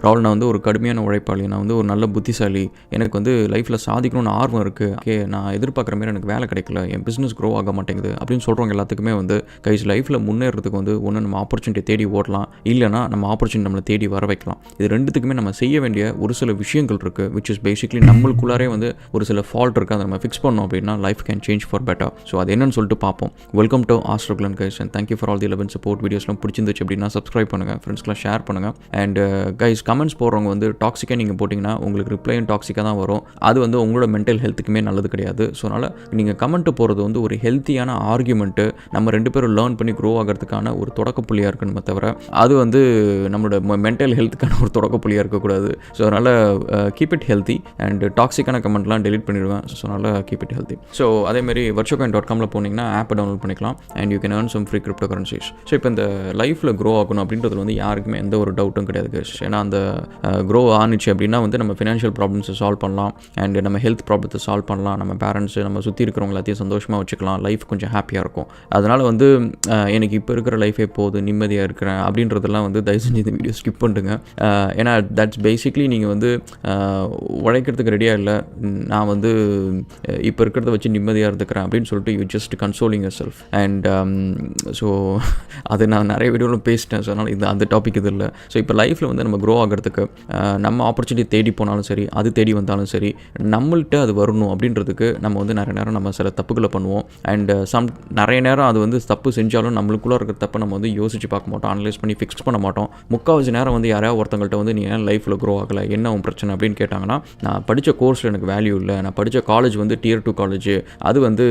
நான் வந்து ஒரு கடுமையான உழைப்பாளி, நான் வந்து ஒரு நல்ல புத்திசாலி, எனக்கு வந்து லைஃப்பில் சாதிக்கணும்னு ஆர்வம் இருக்குது, ஓகே நான் எதிர்பார்க்குற மாதிரி எனக்கு வேலை கிடைக்கல, என் பிஸ்னஸ் க்ரோ ஆக மாட்டேங்குது அப்படின்னு சொல்கிறவங்க எல்லாத்துக்குமே வந்து கைஸ் லைஃப்பில் முன்னேறதுக்கு வந்து ஒன்று நம்ம ஆப்பர்ச்சுனிட்டி தேடி ஓடலாம், இல்லைனா நம்ம ஆப்பர்ச்சுனிட்டி நம்மளை தேடி வர வைக்கலாம். இது ரெண்டுத்துக்குமே நம்ம செய்ய வேண்டிய ஒரு சில விஷயங்கள் இருக்குது, விச் இஸ் பேசிக்லி நம்மளுக்குள்ளாரே வந்து ஒரு சில ஃபால்ட் இருக்குது, அதை நம்ம ஃபிக்ஸ் பண்ணோம் அப்படின்னா life can change for better. So அது என்னன்னு சொல்லிட்டு பார்ப்போம். Welcome to ஆஸ்ட்ரோக்லன் guys and thank you for all the 11 support. வீடியோஸ்லாம் பிடிச்சிருந்துச்சு அப்படின்னா சப்ஸ்கிரைப் பண்ணுங்கள், ஃப்ரெண்ட்ஸ்க்குலாம் ஷேர் பண்ணுங்கள். அண்ட் கைஸ் கமெண்ட்ஸ் போடுறவங்க வந்து டாக்ஸிக்காக நீங்கள் போட்டிங்கன்னா உங்களுக்கு ரிப்ளையும் டாக்ஸிக்காக தான் வரும். அது வந்து உங்களோட மென்டல் ஹெல்த்துக்குமே நல்லது கிடையாது. ஸோ அதனால் நீங்கள் கமெண்ட் போகிறது வந்து ஒரு ஹெல்த்தியான ஆர்கியூமெண்ட்டு, நம்ம ரெண்டு பேரும் லேர்ன் பண்ணி க்ரோ ஆகிறதுக்கான ஒரு தொடக்க புள்ளியாக இருக்கணுமே தவிர அது வந்து நம்மளோட மென்டல் ஹெல்த்துக்கான ஒரு தொடக்க புள்ளியாக இருக்கக்கூடாது. ஸோ அதனால் keep it healthy and டாக்ஸிக்கான கமெண்ட்லாம் delete பண்ணிடுவேன். ஸோ அதனால் கீப் இட் ஹெல்த்தி. ஸோ அதேமாதிரி virtualcoin.comல போனீங்கன்னா ஆப்பை டவுன்லோட் பண்ணிக்கலாம் and you can earn some free cryptocurrencies. So இப்போ இந்த லைஃப்பில் க்ரோ ஆகணும் அப்படின்றது வந்து யாருக்குமே எந்த ஒரு டவுட்டும் கிடையாது. ஏன்னா அந்த க்ரோ ஆனிச்சு அப்படின்னா வந்து நம்ம ஃபினான்ஷியல் ப்ராப்ளம்ஸை சால்வ் பண்ணலாம் அண்ட் நம்ம ஹெல்த் ப்ராப்ளத்தை சால்வ் பண்ணலாம், நம்ம பேரண்ட்ஸு நம்ம சுற்றி இருக்கிறவங்க எல்லாத்தையும் சந்தோஷமாக வச்சுக்கலாம், லைஃப் கொஞ்சம் ஹாப்பியாக இருக்கும். அதனால் வந்து எனக்கு இப்போ இருக்கிற லைஃபே போதும், நிம்மதியாக இருக்கிறேன் அப்படின்றதெல்லாம் வந்து தயவு செஞ்சு இந்த வீடியோ ஸ்கிப் பண்ணுங்க. ஏன்னா தட்ஸ் பேசிக்லி நீங்கள் வந்து உழைக்கிறதுக்கு ரெடியாக இல்லை, நான் வந்து இப்போ இருக்கிறத வச்சு நிம்மதியாக இருந்துக்கிறேன் அப்படின்னு சொல்லிட்டு you just consoling your self. And so அது நான் நிறைய வீடியோவில் பேசிட்டேன். ஸோ அதனால் அந்த டாபிக் இது இல்லை. ஸோ இப்போ லைஃப்பில் வந்து நம்ம க்ரோ ஆகிறதுக்கு நம்ம ஆப்பர்ச்சுனிட்டி தேடி போனாலும் சரி, அது தேடி வந்தாலும் சரி, நம்மள்கிட்ட அது வரணும் அப்படின்றதுக்கு நம்ம வந்து நிறைய நேரம் நம்ம சில தப்புகளை பண்ணுவோம். அண்ட் நிறைய நேரம் அது வந்து தப்பு செஞ்சாலும் நம்மளுக்குள்ளே இருக்கிற தப்பை நம்ம வந்து யோசிச்சு பார்க்க மாட்டோம், அனலைஸ் பண்ணி ஃபிக்ஸ் பண்ண மாட்டோம். முக்கால்வாசி நேரம் வந்து யாராவது ஒருத்தங்கள்ட்ட வந்து நீ ஏன் லைஃப்பில் க்ரோ ஆகலை, என்ன உன் பிரச்சனை அப்படின்னு கேட்டாங்கன்னா, நான் படித்த கோர்ஸில் எனக்கு வேல்யூ இல்லை, நான் படித்த காலேஜ் வந்து Tier 2 காலேஜ், அது வந்து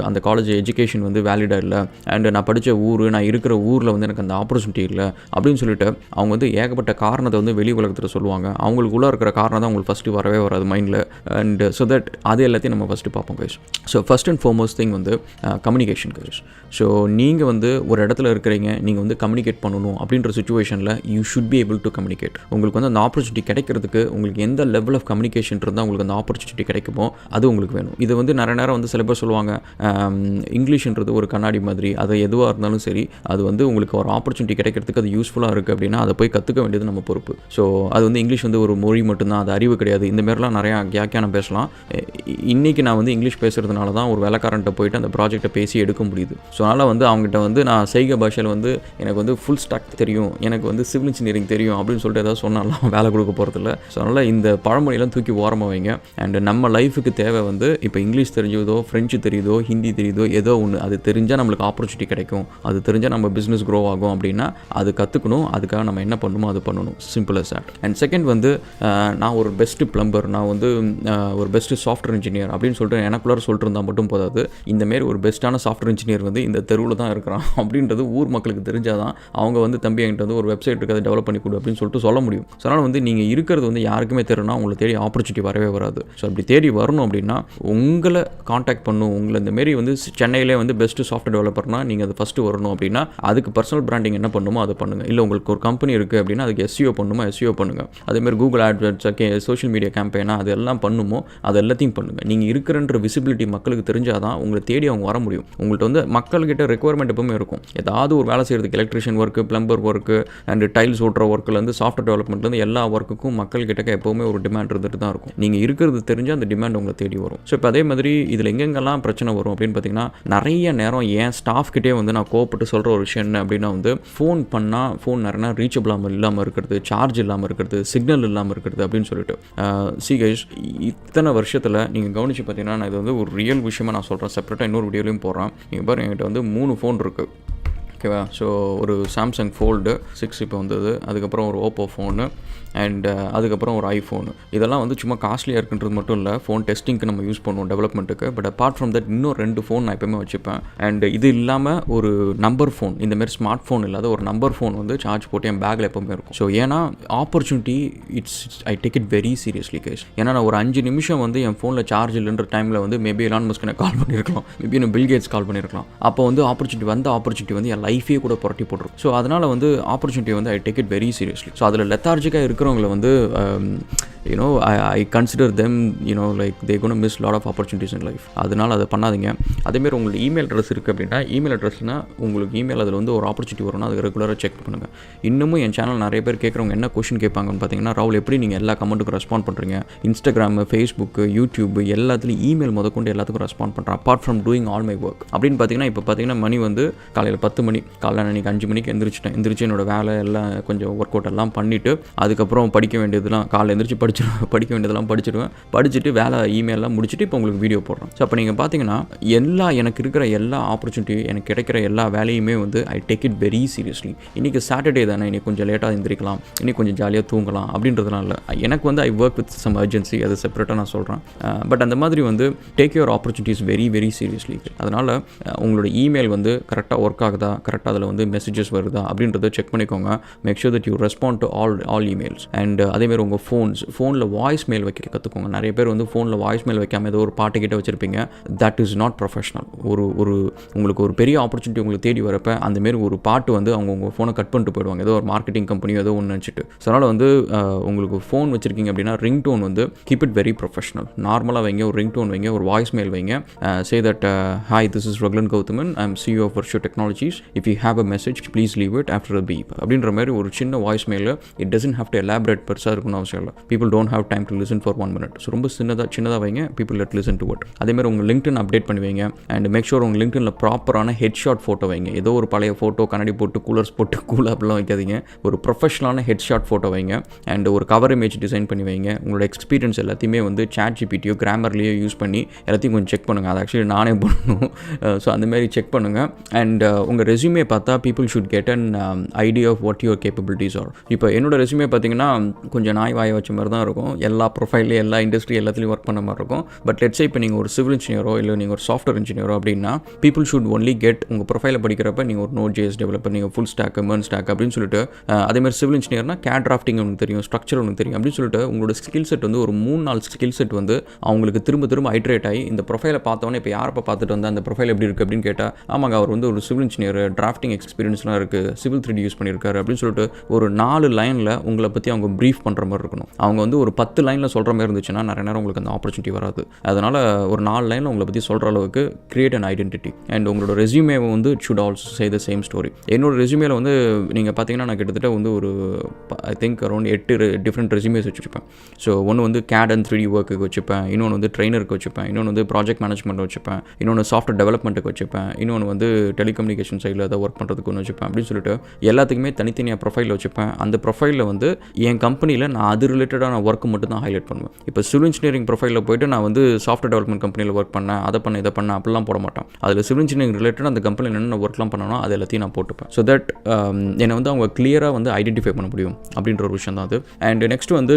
அந்த காலேஜ் எஜுகேஷன் வந்து வேலிடாக இல்லை, அண்ட் நான் படித்த ஊர், நான் இருக்கிற ஊரில் வந்து எனக்கு அந்த ஆப்பர்ச்சுனிட்டி இல்லை அப்படின்னு சொல்லிட்டு அவங்க வந்து ஏகப்பட்ட காரணத்தை வந்து வெளி உலகத்தில் சொல்லுவாங்க. அவங்களுக்குள்ளே இருக்கிற காரணம் தான் அவங்களுக்கு ஃபஸ்ட்டு வரவே வராது மைண்டில். அண்ட் ஸோ தட் அது எல்லாத்தையும் நம்ம ஃபஸ்ட்டு பார்ப்போம் guys. So first and foremost thing வந்து கம்யூனிகேஷன் கைஸ். ஸோ நீங்கள் வந்து ஒரு இடத்துல இருக்கிறீங்க, நீங்கள் வந்து கம்யூனிகேட் பண்ணணும் அப்படின்ற சுச்சுவேஷனில் you should be able to communicate. உங்களுக்கு வந்து அந்த ஆப்பர்ச்சுனிட்டி கிடைக்கிறதுக்கு உங்களுக்கு எந்த லெவல் ஆஃப் கம்யூனிகேஷன் இருந்தால் உங்களுக்கு அந்த ஆப்பர்ச்சுனிட்டி கிடைக்குமோ அது உங்களுக்கு வேணும். இது வந்து நிறைய நேரம் வந்து சில பேர் சொல்லுவாங்க, இங்கிலீஷ்ன்றது ஒரு கண்ணாடி மாதிரி, அது எதுவாக இருந்தாலும் சரி, அது வந்து உங்களுக்கு ஒரு ஆப்பர்ச்சுனிட்டி கிடைக்கிறதுக்கு அது யூஸ்ஃபுல்லாக இருக்குது அப்படின்னா அதை போய் கற்றுக்க வேண்டியது நம்ம பொறுப்பு. ஸோ அது வந்து இங்கிலீஷ் வந்து ஒரு மொழி மட்டும்தான், அது அறிவு கிடையாது, இந்த மாதிரிலாம் நிறையா கேக்கியான பேசலாம். இன்றைக்கி நான் வந்து இங்கிலீஷ் பேசுகிறதுனால தான் ஒரு வேலைக்காரன்ட்ட போயிட்டு அந்த ப்ராஜெக்டை பேசி எடுக்க முடியுது. ஸோ அதனால் வந்து அவங்ககிட்ட வந்து நான் செய்கை பாஷையில் வந்து எனக்கு வந்து ஃபுல் ஸ்டாக் தெரியும், எனக்கு வந்து சிவில் இன்ஜினியரிங் தெரியும் அப்படின்னு சொல்லிட்டு ஏதாவது சொன்னாலும் வேலை கொடுக்க போகிறதில்ல. ஸோ அதனால் இந்த பழமொழியெல்லாம் தூக்கி ஓரமாக வைங்க. அண்ட் நம்ம லைஃபுக்கு தேவை வந்து இப்போ இங்கிலீஷ் தெரிஞ்சதோ, ஃப்ரெஞ்சு தெரியுதோ, ஹிந்தி தெரியுதோ, ஏதோ ஒன்று அது தெரிஞ்சால் நம்மளுக்கு ஆப்பர்ச்சுனிட்டி கிடைக்கும், அது தெரிஞ்சால் நம்ம பிஸ்னஸ் க்ரோ ஆகும் அப்படின்னா அது கற்றுக்கணும். அதுக்காக நம்ம என்ன பண்ணணுமோ அது பண்ணணும். Simple as that. And second வந்து நான் ஒரு பெஸ்ட்டு பிளம்பர், நான் வந்து ஒரு பெஸ்ட்டு சாஃப்ட்வேர் இன்ஜினியர் அப்படின்னு சொல்லிட்டு எனக்குள்ளார சொல்லிட்டு இருந்தால் மட்டும் போதாது. இந்தமாரி ஒரு பெஸ்ட்டான சாஃப்ட்வேர் இன்ஜினியர் வந்து இந்த தெருவில் தான் இருக்கிறான் அப்படின்றது ஊர் மக்களுக்கு தெரிஞ்சால் தான் அவங்க வந்து தம்பி என்கிட்ட வந்து ஒரு வெப்சைட் இருக்குது, அதை டெவலப் பண்ணி கொடு அப்படின்னு சொல்லிட்டு சொல்ல முடியும். ஸோ அதனால் வந்து நீங்கள் இருக்கிறது வந்து யாருக்குமே தெரியும்னா உங்களை தேடி ஆப்பர்ச்சுனிட்டி வரவே வராது. ஸோ அப்படி தேடி வரணும் அப்படின்னா உங்களை காண்டாக்ட் பண்ணும். உங்களை இந்தமாரி வந்து சென்னையிலே வந்து பெஸ்ட்டு சாஃப்ட்வேர் டெவலப்பர்னால் நீங்கள் அது ஃபஸ்ட்டு வரணும் அப்படின்னா அதுக்கு பர்சனல் பிராண்டிங் என்ன பண்ணுமோ அதை பண்ணுங்கள். இல்லை உங்களுக்கு ஒரு கம்பெனி இருக்குது அப்படின்னா அதுக்கு SEO பண்ணுமோ SEO பண்ணுங்கள். அதேமாதிரி கூகுள் ஆட்வர்ட்ஸ், சோஷியல் மீடியா கேம்பெயினாக அது எல்லாம் பண்ணுமோ அது எல்லாத்தையும் பண்ணுங்கள். நீங்கள் இருக்கிறன்ற விசிபிலிட்டி மக்களுக்கு தெரிஞ்சால் தான் உங்களை தேடி அவங்க வர முடியும். உங்கள்கிட்ட வந்து மக்கள்கிட்ட ரெக்குவயர்மெண்ட் எப்பவுமே இருக்கும். ஏதாவது ஒரு வேலை செய்கிறதுக்கு electrician work, plumber work and tiles ஓட்டுற ஒர்க்குலேருந்து சாஃப்ட்வேர் டெவலப்மெண்ட்லேருந்து எல்லா ஒர்க்குக்கும் மக்கள்கிட்ட எப்போவுமே ஒரு டிமாண்ட் இருந்துட்டு தான் இருக்கும். நீங்கள் இருக்கிறது தெரிஞ்சால் அந்த டிமாண்ட் உங்களை தேடி வரும். ஸோ இப்போ அதே மாதிரி இதில் எங்கெங்கெல்லாம் பிரச்சனை வரும் அப்படின்னு பார்த்தீங்கன்னா, நிறைய நேரம் என் ஸ்டாஃப்கிட்டே வந்து நான் கோவப்பட்டு சொல்கிற ஒரு விஷயம் என்ன அப்படின்னா வந்து ஃபோன் பண்ணால் ஃபோன் நிறைய ரீச்சபிள் இல்லாமல் இருக்கிறது, சார்ஜ் இல்லாமல் இருக்கிறது, சிக்னல் இல்லாமல் இருக்கிறது அப்படின்னு சொல்லிட்டு. கைஸ், இத்தனை வருஷத்தில் நீங்கள் கவனித்து பார்த்தீங்கன்னா நான் இது வந்து ஒரு ரியல் விஷயமாக நான் சொல்கிறேன். செப்பரேட்டாக இன்னொரு வீடியோலையும் போடுறேன். நீங்கள் பாருங்கள், என்கிட்ட வந்து 3 ஃபோன் இருக்குது. ஓகேவா? ஸோ ஒரு சாம்சங் Fold 6 இப்போ வந்தது, அதுக்கப்புறம் ஒரு ஓப்போ ஃபோனு அண்ட் அதுக்கப்புறம் ஒரு ஐஃபோனு. இதெல்லாம் வந்து சும்மா காஸ்ட்லியாக இருக்குன்றது மட்டும் இல்லை, ஃபோன் டெஸ்டிங்க்கு நம்ம யூஸ் பண்ணுவோம், டெவலப்மெண்ட்டுக்கு. பட் அப்பார்ட் ஃப்ரம் தட் இன்னும் 2 ஃபோன் நான் எப்போயுமே வச்சுப்பேன். அண்ட் இது இல்லாமல் ஒரு நம்பர் ஃபோன், இந்தமாரி ஸ்மார்ட் ஃபோன் இல்லாத ஒரு நம்பர் ஃபோன் வந்து சார்ஜ் போட்டு என் பேக்கில் எப்போவுமே இருக்கும். ஸோ ஏன்னா opportunity I take it very seriously guys. ஏன்னா நான் ஒரு 5 நிமிஷம் வந்து என் ஃபோனில் சார்ஜ் இல்லைன்ற டைமில் வந்து மேபி எலான் மஸ்க் எனக்கு கால் பண்ணியிருக்கலாம், மேபி எனக்கு பில் கேட்ஸ் கால் பண்ணியிருக்கலாம். அப்போ வந்து ஆப்பர்ச்சுனிட்டி வந்து என் லைஃபே கூட புரட்டி போட்டுரும். ஸோ அதனால் வந்து ஆப்பர்ச்சுனிட்டி வந்து I take it very seriously. So அதில் லெத்தார்ஜிக்காக இருக்கிறவங்களை வந்து I consider them like they gone miss lot of opportunities in life. அதனால் அதை பண்ணாதீங்க. அதேமாதிரி உங்களுக்கு இமெயில் அட்ரஸ் இருக்குது அப்படின்னா இமெயில் அட்ரஸ்னால் உங்களுக்கு இமெயில் அதில் வந்து ஒரு ஆப்பர்ச்சுனிட்டி வரும்னா அது ரெகுலராக செக் பண்ணுங்கள். இன்னமும் என் சேனல் நிறைய பேர் கேட்குறவங்க என்ன கொஷின் கேட்பாங்கன்னு பார்த்தீங்கன்னா, ராகுல் எப்படி நீங்கள் எல்லா கமெண்ட்டுக்கும் ரெஸ்பாண்ட் பண்ணுறீங்க? இன்ஸ்டாகிராம், ஃபேஸ்புக்கு, யூடியூப் எல்லாத்துலேயும் இமெயில் முதற்கொண்டு எல்லாத்துக்கும் ரெஸ்பாண்ட் பண்ணுறேன் apart from doing all my work அப்படின்னு பார்த்தீங்கன்னா, இப்போ பார்த்தீங்கன்னா மணி வந்து காலையில் 10 மணி, காலையில் அன்றைக்கி 5 மணிக்கு எந்திரிச்சு என்னோடய வேலை எல்லாம் கொஞ்சம் ஒர்க் அவுட் எல்லாம் பண்ணிவிட்டு அதுக்கப்புறம் படிக்க வேண்டியதெல்லாம் காலையில் எந்திரிச்சு படிக்க வேண்டியதெல்லாம் படிச்சுட்டு வேலை இமெயிலெலாம் முடிச்சுட்டு இப்போ உங்களுக்கு வீடியோ போடுறேன். ஸோ அப்போ நீங்கள் பார்த்தீங்கன்னா எனக்கு இருக்கிற எல்லா ஆப்பர்ச்சுனிட்டி, எனக்கு கிடைக்கிற எல்லா வேலையுமே வந்து I take it very seriously. இன்றைக்கி சாட்டர்டே தானே, இன்றைக்கி கொஞ்சம் லேட்டாக எந்திரிக்கலாம், இன்றைக்கி கொஞ்சம் ஜாலியாக தூங்கலாம் அப்படின்றதுலாம் இல்லை. எனக்கு வந்து I work with some urgency, அது செப்பரேட்டாக நான் சொல்கிறேன். பட் அந்த மாதிரி வந்து take your opportunities very very seriously. அதனால் உங்களோட இமெயில் வந்து கரெக்டாக ஒர்க் ஆகுதா, கரெக்டாக அதில் வந்து மெசேஜஸ் வருதா அப்படின்றத செக் பண்ணிக்கோங்க. Make sure that you respond to all emails. And அதேமாதிரி உங்கள் ஃபோனில் வாய்ஸ் மெயில் வைக்க கற்றுக்கோங்க. நிறைய பேர் வந்து ஃபோனில் வாய்ஸ் மெயில் வைக்காமல் ஏதோ ஒரு பாட்டு கிட்ட வச்சுருப்பீங்க. That is not professional. உங்களுக்கு ஒரு பெரிய ஆப்பர்ச்சுனிட்டி உங்களுக்கு தேடி வரப்போ அந்தமாரி ஒரு பாட்டு வந்து உங்கள் ஃபோனை கட் பண்ணிட்டு போயிடுவாங்க, ஏதோ ஒரு மார்க்கெட்டிங் கம்பெனியோ ஏதோ ஒன்று நினச்சிட்டு. ஸோ அதனால் வந்து உங்களுக்கு ஃபோன் வச்சுருக்கீங்க அப்படின்னா ரிங் டோன் வந்து கீப் இட் வெரி ப்ரொஃபஷனல். நார்மலாக வைங்க, ஒரு ரிங் டோன் வைங்க, ஒரு வாய்ஸ் மெயில் வைங்க. Say that hi, this is Raghulan Gautaman, I am CEO of Virtue Technologies. If you have a message, please leave it after a beep. அப்படின்ற மாதிரி ஒரு சின்ன voice mail. It doesn't have to elaborate, பெருசாக இருக்கணும் அவசியம் இல்லை. People don't have time to listen for 1 minute. So ரொம்ப சின்னதாக வைங்க, people let listen to it. அதேமாதிரி உங்கள் லிங்க்டின் அப்டேட் பண்ணி வைங்க. அண்ட் மேக் ஷூர் உங்கள் லிங்க்டினில் ப்ராப்பரான ஹெட்ஷாட் ஃபோட்டோ வைங்க. ஏதோ ஒரு பழைய ஃபோட்டோ கண்ணாடி போட்டு கூலர்ஸ் போட்டு அப்படிலாம் வைக்காதீங்க. ஒரு ப்ரொஃபஷனலான ஹெட்ஷாட் ஃபோட்டோ வைங்க. அண்ட் ஒரு கவர் இமேஜ் டிசைன் பண்ணி வைங்க. உங்களோட எக்ஸ்பீரியன்ஸ் எல்லாத்தையுமே வந்து ChatGPTயோ கிராமர்லேயோ யூஸ் பண்ணி எல்லாத்தையும் கொஞ்சம் செக் பண்ணுங்கள். அது ஆக்சுவலி நானே பண்ணணும். ஸோ அந்தமாரி செக் பண்ணுங்கள். அண்ட் உங்கள் ரெஸ்யூமே பார்த்தா people should get an idea of what your capabilities are. இப்போ என்னோட ரெஸ்யூமே பார்த்தீங்கன்னா கொஞ்சம் நாய் வாய வச்ச மாதிரி தான் இருக்கும். எல்லா ப்ரொஃபைல்லையும் எல்லா இண்டஸ்ட்ரி எல்லாத்துலேயும் ஒர்க் பண்ண மாதிரி இருக்கும். பட் லெட்ஸே இப்போ நீங்கள் ஒரு சிவில் இன்ஜினியரோ இல்லை நீங்கள் ஒரு சாஃப்ட்வேர் இன்ஜினியரோ அப்படின்னா பீப்புள் ஷுட் ஒன்லி கெட் உங்கள் ப்ரொஃபைலை படிக்கிறப்ப நீங்கள் ஒரு Node.js டெவலப்பர், நீங்கள் ஃபுல் ஸ்டாக், மெர்ன் ஸ்டாக் அப்படின்னு சொல்லிட்டு, அதேமாதிரி சிவில் இன்ஜினியர்னா CAD டிராஃப்டிங் உங்களுக்கு தெரியும், ஸ்ட்ரக்சர் உங்களுக்கு தெரியும் அப்படின்னு சொல்லிட்டு உங்களோட ஸ்கில் செட் வந்து ஒரு 3-4 ஸ்கில் செட் வந்து அவங்களுக்கு திரும்ப ஐட்ரேட் ஆகி இந்த ப்ரொஃபைலை பார்த்தோன்னே இப்போ யாரப்போ பார்த்துட்டு வந்தால் அந்த ப்ரொஃபைல் எப்படி இருக்குது அப்படின்னு கேட்டால், ஆமாங்க அவர் வந்து ஒரு சிவில் இன்ஜினியர், டிராஃப்டிங் எக்ஸ்பீரியன்ஸ்லாம் இருக்குது, சிவில் 3D யூஸ் பண்ணியிருக்காரு அப்படின்னு சொல்லிட்டு ஒரு 4 லைனில் உங்களை பற்றி அவங்க ப்ரீஃப் பண்ணுற மாதிரி இருக்கணும். அவங்க வந்து ஒரு 10 லைனில் சொல்கிற மாதிரி இருந்துச்சுன்னா நிறைய நேரம் உங்களுக்கு அந்த ஆப்பர்ச்சுனிட்டி வராது. அதனால் ஒரு 4 லைனில் உங்களை பற்றி சொல்கிற அளவுக்கு கிரியேட் அன் ஐடென்டிட்டி. அண்ட் உங்களோட ரெஸ்யூமே வந்து should also say the same story. என்னோட ரெஸ்யூமேல வந்து நீங்கள் பார்த்தீங்கன்னா நான் கிட்டத்தட்ட வந்து ஒரு ஐ திங்க் அரௌண்ட் 8 டிஃப்ரெண்ட் ரெஸ்யூமேஸ் வச்சுருப்பேன். ஸோ ஒன்று வந்து CAD அண்ட் 3D ஒர்க்குக்கு வச்சுப்பேன், இன்னொன்று வந்து ட்ரெயினருக்கு வச்சுப்பேன், இன்னொன்று வந்து ப்ராஜெக்ட் மேனேஜ்மெண்ட் வச்சுப்பேன், இன்னொன்று சாஃப்ட்வேர் டெவலப்மெண்ட்டுக்கு வச்சுப்பேன், இன்னொன்று வந்து டெலிகம்யூனிகேஷன் சைடில் ஏதாவது ஒர்க் பண்ணுறதுக்கு ஒன்று வச்சுப்பேன் அப்படின்னு சொல்லிட்டு எல்லாத்துக்குமே தனித்தனியாக ப்ரொஃபைல் வச்சுப்பேன். அந்த ப்ரொஃபைலில் வந்து என் கம்பெனியில் நான் அது ரிலேட்டடான ஒர்க்கு மட்டும் தான் ஹைலைட் பண்ணுவேன். இப்போ சிவில் இன்ஜினியரிங் ப்ரொஃபைலில் போய்ட்டு நான் வந்து சாஃப்ட்வேர் டெவலப்மெண்ட் கம்பெனியில் ஒர்க் பண்ணேன், இதை பண்ண அப்படிலாம் போட மாட்டேன். அதில் சிவில் இன்ஜினியரிங் ரிலேட்டட் அந்த கம்பெனியில் என்னென்ன ஒர்க்லாம் பண்ணணும் அது எல்லாத்தையும் நான் போட்டுப்பேன். ஸோ தட் என்னை வந்து அவங்க கிளியராக வந்து ஐடென்டிஃபை பண்ண முடியும் அப்படின்ற ஒரு விஷயம் தான் அது. அண்ட் நெக்ஸ்ட் வந்து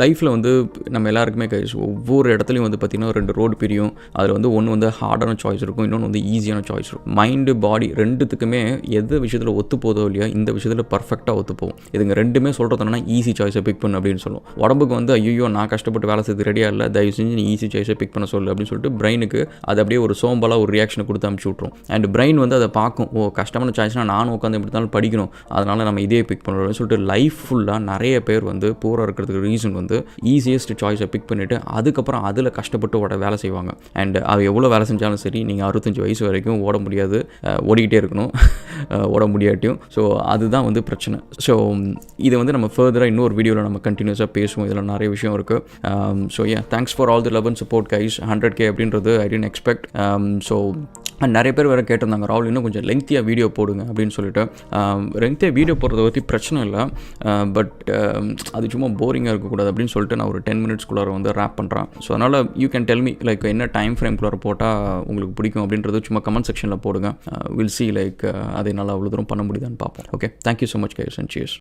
லைஃப்பில் வந்து நம்ம எல்லாருக்குமே ஒவ்வொரு இடத்துலையும் வந்து பார்த்திங்கன்னா 2 ரோடு பிரியும். அதில் வந்து ஒன்று வந்து ஹார்டான சாய்ஸ் இருக்கும், இன்னொன்று வந்து ஈஸியான சாய்ஸ் இருக்கும். மைண்டு பாடி ரெண்டுத்துக்குமே எந்த விஷயத்தில் ஒத்து போதோ இல்லையா இந்த விஷயத்தில் பர்ஃபெக்டாக ஒத்து போகும். இதுங்க ரெண்டுமே சொல்கிறதுனா ஈஸி சாய்ஸை பிக் பண்ணு அப்படின்னு சொல்லுவோம். உடம்புக்கு வந்து ஐயோ நான் கஷ்டப்பட்டு வேலை செய்து ரெடியாக இல்லை, தயவு செஞ்சு நீ ஈஸி சாய்ஸை பிக் பண்ண சொல்லு அப்படின்னு சொல்லிட்டு பிரெயினுக்கு அது அப்படியே ஒரு சோம்பலாக ஒரு ரியாக்ஷனை கொடுத்து அனுப்பிச்சு விட்ரும். அண்ட் பிரெயின் வந்து அதை பார்க்கும், ஓ கஷ்டமான சாய்ஸ்னால் நானும் உட்காந்து எப்படி இருந்தாலும் படிக்கணும், அதனால் நம்ம இதே பிக் பண்ணுறோம்னு சொல்லிட்டு லைஃப் ஃபுல்லாக நிறைய பேர் வந்து பூராக இருக்கிறதுக்கு ரீசன் வந்து ஈஸியஸ்ட் சாய்ஸை பிக் பண்ணிவிட்டு அதுக்கப்புறம் அதில் கஷ்டப்பட்டு வேலை செய்வாங்க. அண்ட் அது எவ்வளோ வேலை செஞ்சாலும் சரி நீங்கள் 65 வயசு வரைக்கும் ஓட முடியாது, ஓடிக்கிட்டே இருக்கணும் ஓட முடியாட்டியும். ஸோ அதுதான் வந்து பிரச்சனை. ஸோ இதை வந்து நம்ம ஃபர்தராக இன்னொரு வீடியோவில் நம்ம கண்டினியூஸாக பேசுவோம். இதில் நிறைய விஷயம் இருக்குது. So thanks for all the love and support guys. 100K அப்படின்றது ஐ டிடன்ட் எக்ஸ்பெக்ட். ஸோ நிறைய பேர் வேறு கேட்டிருந்தாங்க, ராகுல் இன்னும் கொஞ்சம் லெங்க்த்தியாக வீடியோ போடுங்க அப்படின்னு சொல்லிட்டு. லெங்க்த்தியாக வீடியோ போடுறத பற்றி பிரச்சனை இல்லை, பட் அது சும்மா போரிங்காக இருக்கக்கூடாது அப்படின்னு சொல்லிட்டு நான் ஒரு 10 minutesக்குள்ளார வந்து ரேப் பண்ணுறேன். ஸோ அதனால் you can tell me like என்ன டைம் ஃப்ரேம்குள்ளார போட்டால் உங்களுக்கு பிடிக்கும் அப்படின்றது சும்மா கமெண்ட் செக்ஷனில் போடுங்க. வில் சி லைக் அதை என்னால் அவ்வளோ தூரம் பண்ண முடியுதான்னு பார்ப்போம். Okay, thank you so much guys and cheers.